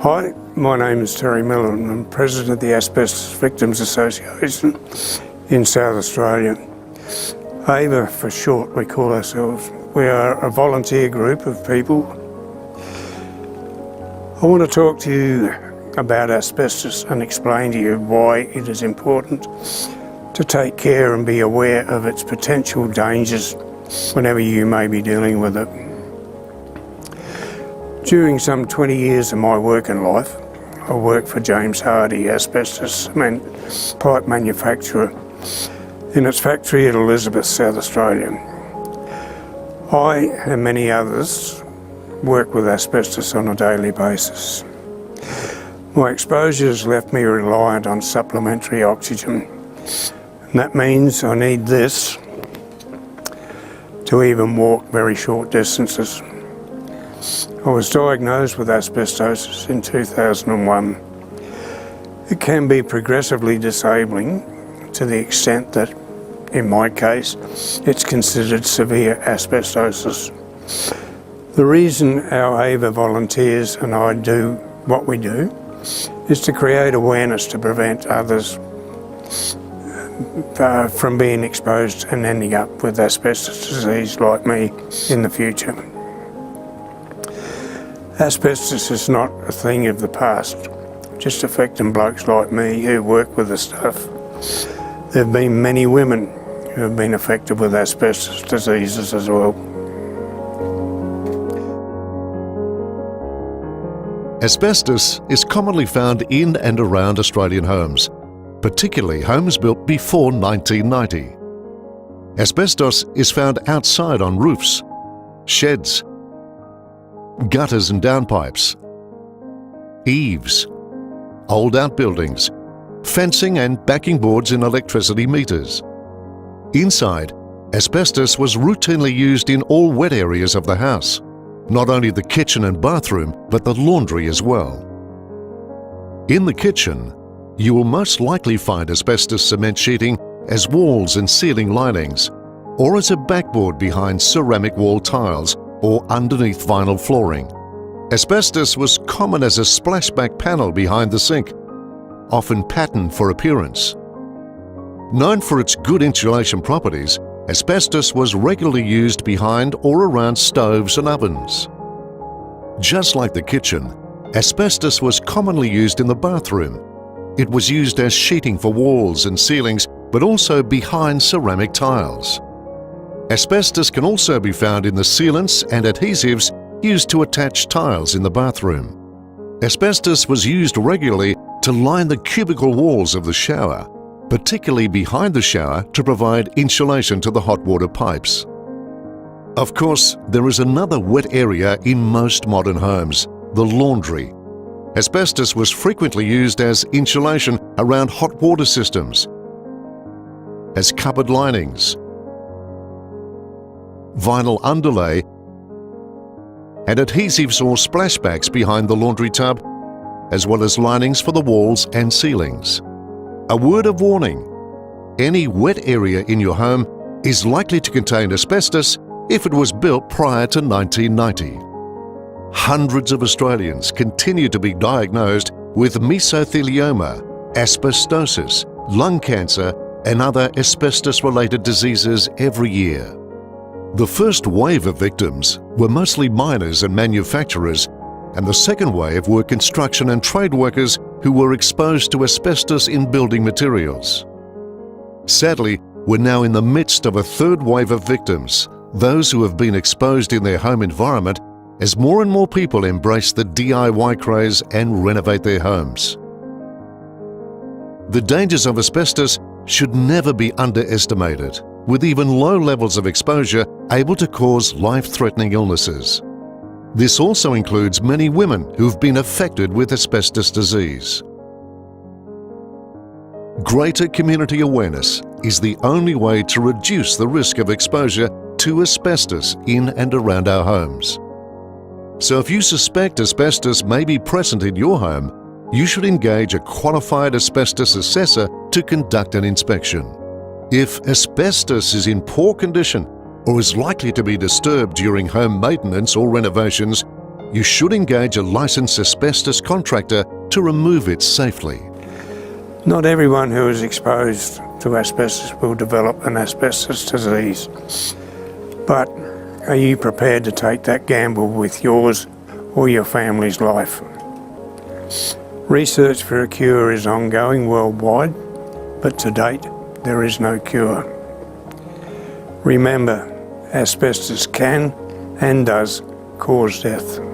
Hi, my name is Terry Miller and I'm President of the Asbestos Victims Association in South Australia. AVA for short we call ourselves. We are a volunteer group of people. I want to talk to you about asbestos and explain to you why it is important to take care and be aware of its potential dangers whenever you may be dealing with it. During some 20 years of my working life, I worked for James Hardie Asbestos pipe manufacturer in its factory at Elizabeth, South Australia. I and many others work with asbestos on a daily basis. My exposure has left me reliant on supplementary oxygen, and that means I need this to even walk very short distances. I was diagnosed with asbestosis in 2001. It can be progressively disabling to the extent that, in my case, it's considered severe asbestosis. The reason our AVA volunteers and I do what we do is to create awareness to prevent others from being exposed and ending up with asbestos disease like me in the future. Asbestos is not a thing of the past, just affecting blokes like me who work with the stuff. There have been many women who have been affected with asbestos diseases as well. Asbestos is commonly found in and around Australian homes, particularly homes built before 1990. Asbestos is found outside on roofs, sheds, gutters and downpipes, eaves, old outbuildings, fencing and backing boards in electricity meters. Inside, asbestos was routinely used in all wet areas of the house, not only the kitchen and bathroom, but the laundry as well. In the kitchen, you will most likely find asbestos cement sheeting as walls and ceiling linings, or as a backboard behind ceramic wall tiles or underneath vinyl flooring. Asbestos was common as a splashback panel behind the sink, often patterned for appearance. Known for its good insulation properties, asbestos was regularly used behind or around stoves and ovens. Just like the kitchen, asbestos was commonly used in the bathroom. It was used as sheeting for walls and ceilings, but also behind ceramic tiles. Asbestos can also be found in the sealants and adhesives used to attach tiles in the bathroom. Asbestos was used regularly to line the cubicle walls of the shower, particularly behind the shower to provide insulation to the hot water pipes. Of course, there is another wet area in most modern homes, the laundry. Asbestos was frequently used as insulation around hot water systems, as cupboard linings, vinyl underlay, and adhesives or splashbacks behind the laundry tub, as well as linings for the walls and ceilings. A word of warning: any wet area in your home is likely to contain asbestos if it was built prior to 1990. Hundreds of Australians continue to be diagnosed with mesothelioma, asbestosis, lung cancer, and other asbestos-related diseases every year. The first wave of victims were mostly miners and manufacturers, and the second wave were construction and trade workers who were exposed to asbestos in building materials. Sadly, we're now in the midst of a third wave of victims, those who have been exposed in their home environment, as more and more people embrace the DIY craze and renovate their homes. The dangers of asbestos should never be underestimated, with even low levels of exposure able to cause life-threatening illnesses. This also includes many women who've been affected with asbestos disease. Greater community awareness is the only way to reduce the risk of exposure to asbestos in and around our homes. So if you suspect asbestos may be present in your home, you should engage a qualified asbestos assessor to conduct an inspection. If asbestos is in poor condition or is likely to be disturbed during home maintenance or renovations, you should engage a licensed asbestos contractor to remove it safely. Not everyone who is exposed to asbestos will develop an asbestos disease. But are you prepared to take that gamble with yours or your family's life? Research for a cure is ongoing worldwide, but to date there is no cure. Remember, asbestos can and does cause death.